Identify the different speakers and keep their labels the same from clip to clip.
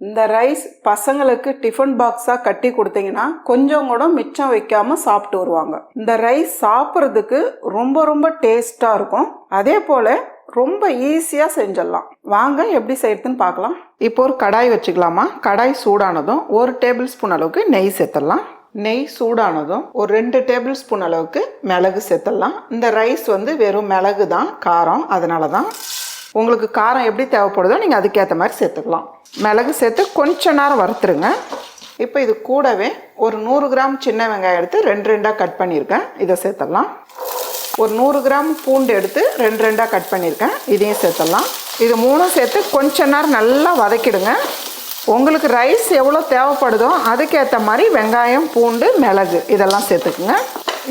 Speaker 1: இந்த ரைஸ் பசங்களுக்கு டிஃபன் பாக்ஸா கட்டி கொடுத்தீங்கன்னா கொஞ்சம் கூட மிச்சம் வைக்காம சாப்பிட்டு வருவாங்க. இந்த ரைஸ் சாப்பிட்றதுக்கு ரொம்ப ரொம்ப டேஸ்டா இருக்கும். அதே போல ரொம்ப ஈஸியா செஞ்சிடலாம். வாங்க எப்படி செய்யறதுன்னு பார்க்கலாம். இப்போ ஒரு கடாய் வச்சுக்கலாமா. கடாய் சூடானதும் 1 டேபிள் ஸ்பூன் அளவுக்கு நெய் சேர்த்துடலாம். நெய் சூடானதும் ஒரு 2 டேபிள் ஸ்பூன் அளவுக்கு மிளகு சேர்த்துடலாம். இந்த ரைஸ் வெறும் மிளகு தான், காரம், அதனால தான். உங்களுக்கு காரம் எப்படி தேவைப்படுதோ நீங்கள் அதுக்கேற்ற மாதிரி சேர்த்துக்கலாம். மிளகு சேர்த்து கொஞ்ச நேரம் வறுத்துருங்க. இப்போ இது கூடவே ஒரு 100 கிராம் சின்ன வெங்காயம் எடுத்து 2 கட் பண்ணியிருக்கேன், இதை சேர்த்துடலாம். ஒரு 100 கிராம் பூண்டு எடுத்து 2 கட் பண்ணியிருக்கேன், இதையும் சேர்த்துடலாம். இது 3 சேர்த்து கொஞ்ச நேரம் நல்லா வதக்கிடுங்க. உங்களுக்கு ரைஸ் எவ்வளோ தேவைப்படுதோ அதுக்கேற்ற மாதிரி வெங்காயம், பூண்டு, மிளகு இதெல்லாம் சேர்த்துக்குங்க.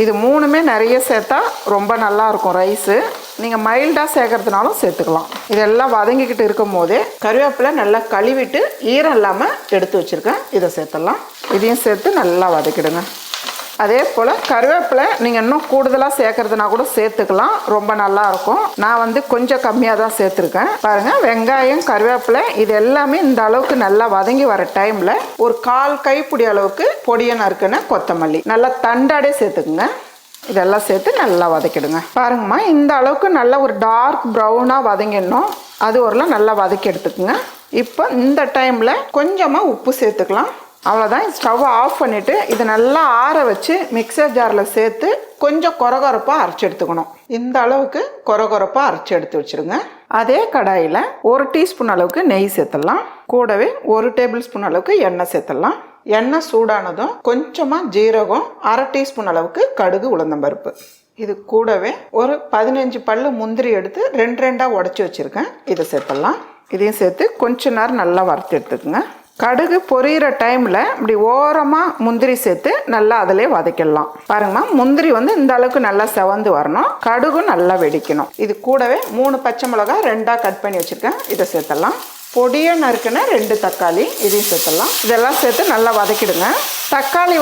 Speaker 1: இது 3மே நிறைய சேர்த்தா ரொம்ப நல்லாயிருக்கும் ரைஸு. நீங்கள் மைல்டாக சேர்க்கறதுனாலும் சேர்த்துக்கலாம். இதெல்லாம் வதங்கிக்கிட்டு இருக்கும் போதே கருவேப்பிலை நல்லா கழுவிட்டு ஈரம் இல்லாமல் எடுத்து வச்சுருக்கேன், இதை சேர்த்துடலாம். இதையும் சேர்த்து நல்லா வதக்கிடுங்க. அதே போல் கருவேப்பிலை நீங்கள் இன்னும் கூடுதலாக சேர்க்கறதுனா கூட சேர்த்துக்கலாம், ரொம்ப நல்லாயிருக்கும். நான் கொஞ்சம் கம்மியாக தான் சேர்த்துருக்கேன். பாருங்கள், வெங்காயம், கருவேப்பிலை இது எல்லாமே இந்த அளவுக்கு நல்லா வதங்கி வர டைமில் ஒரு 1/4 கைப்பிடி அளவுக்கு பொடியை நறுக்குன கொத்தமல்லி நல்லா தண்டாடே சேர்த்துக்குங்க. இதெல்லாம் சேர்த்து நல்லா வதக்கிடுங்க. பாருங்கம்மா, இந்த அளவுக்கு நல்லா ஒரு டார்க் ப்ரௌனாக வதங்கிடணும். அது ஒருலாம் நல்லா வதக்கி எடுத்துக்குங்க. இப்போ இந்த டைமில் கொஞ்சமாக உப்பு சேர்த்துக்கலாம். அவ்வளோதான். ஸ்டவ் ஆஃப் பண்ணிவிட்டு இதை நல்லா ஆற வச்சு மிக்சர் ஜாரில் சேர்த்து கொஞ்சம் கொரகொரப்பாக அரைச்சி எடுத்துக்கணும். இந்த அளவுக்கு கொரகொரப்பாக அரைச்சி எடுத்து வச்சுருங்க. அதே கடாயில் 1 டீஸ்பூன் அளவுக்கு நெய் சேர்த்துடலாம். கூடவே 1 டேபிள் ஸ்பூன் அளவுக்கு எண்ணெய் சேர்த்துடலாம். எண்ணெய் சூடானதும் கொஞ்சமாக ஜீரகம், 1/2 டீஸ்பூன் அளவுக்கு கடுகு, உளுந்தம்பருப்பு, இது கூடவே ஒரு 15 பல்லு முந்திரி எடுத்து 2 உடச்சி வச்சுருக்கேன், இதை சேர்த்துடலாம். இதையும் சேர்த்து கொஞ்ச நேரம் நல்லா வறுத்து எடுத்துக்கோங்க. கடுகு பொரியிற டைமில் இப்படி ஓரமாக முந்திரி சேர்த்து நல்லா அதிலே வதக்கிடலாம். பாருங்கம்மா, முந்திரி இந்த அளவுக்கு நல்லா செவந்து வரணும், கடுகும் நல்லா வெடிக்கணும். இது கூடவே 3 பச்சை மிளகாய் 2 கட் பண்ணி வச்சுருக்கேன், இதை சேர்த்துடலாம். பொடியை நறுக்குன 2 தக்காளி, இதையும் சேர்த்துடலாம். இதெல்லாம் சேர்த்து நல்லா வதக்கிடுங்க. தக்காளி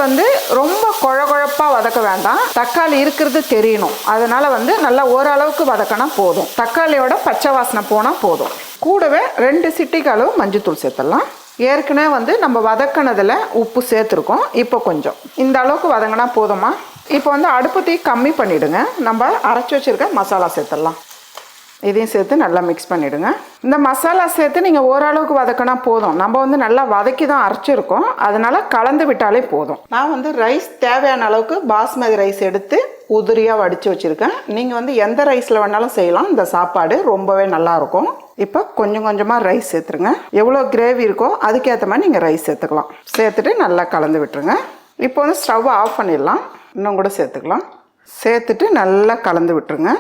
Speaker 1: ரொம்ப குழகுழப்பாக வதக்க வேண்டாம், தக்காளி இருக்கிறது தெரியணும். அதனால் நல்லா ஓரளவுக்கு வதக்கினா போதும். தக்காளியோட பச்சை வாசனை போனால் போதும். கூடவே 2 சிட்டிக்கு அளவு மஞ்சத்தூள் சேர்த்துடலாம். ஏற்கனவே நம்ம வதக்கினதில் உப்பு சேர்த்துருக்கோம். இப்போ கொஞ்சம் இந்த அளவுக்கு வதங்கினா போதுமா. இப்போ அடுப்பு தீ கம்மி பண்ணிவிடுங்க. நம்ம அரைச்சி வச்சுருக்க மசாலா சேர்த்துடலாம். இதையும் சேர்த்து நல்லா மிக்ஸ் பண்ணிவிடுங்க. இந்த மசாலா சேர்த்து நீங்கள் ஓரளவுக்கு வதக்கினா போதும். நம்ம நல்லா வதக்கி தான் அரைச்சிருக்கோம், அதனால் கலந்து விட்டாலே போதும். நான் ரைஸ் தேவையான அளவுக்கு பாஸ்மதி ரைஸ் எடுத்து உதிரியாக வடித்து வச்சுருக்கேன். நீங்கள் எந்த ரைஸில் வேணாலும் செய்யலாம். இந்த சாப்பாடு ரொம்பவே நல்லாயிருக்கும். இப்போ கொஞ்சம் கொஞ்சமாக ரைஸ் சேர்த்துருங்க. எவ்வளோ கிரேவி இருக்கோ அதுக்கேற்ற மாதிரி நீங்கள் ரைஸ் சேர்த்துக்கலாம். சேர்த்துட்டு நல்லா கலந்து விட்டுருங்க. இப்போ ஸ்டவ் ஆஃப் பண்ணிடலாம். இன்னும் கூட சேர்த்துக்கலாம். சேர்த்துட்டு நல்லா கலந்து விட்டுருங்க.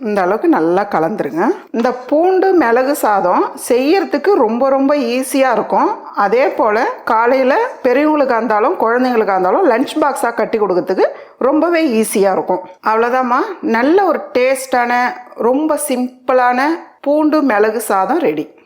Speaker 1: இந்த அளவுக்கு நல்லா கலந்துருங்க. இந்த பூண்டு மிளகு சாதம் செய்யறதுக்கு ரொம்ப ரொம்ப ஈஸியாக இருக்கும். அதே போல் காலையில் பெரியவங்களுக்காக இருந்தாலும் குழந்தைங்களுக்காக இருந்தாலும் லஞ்ச் பாக்ஸாக கட்டி கொடுக்கறதுக்கு ரொம்பவே ஈஸியாக இருக்கும். அவ்வளோதாம்மா, நல்ல ஒரு டேஸ்டான ரொம்ப சிம்பிளான பூண்டு மிளகு சாதம் ரெடி.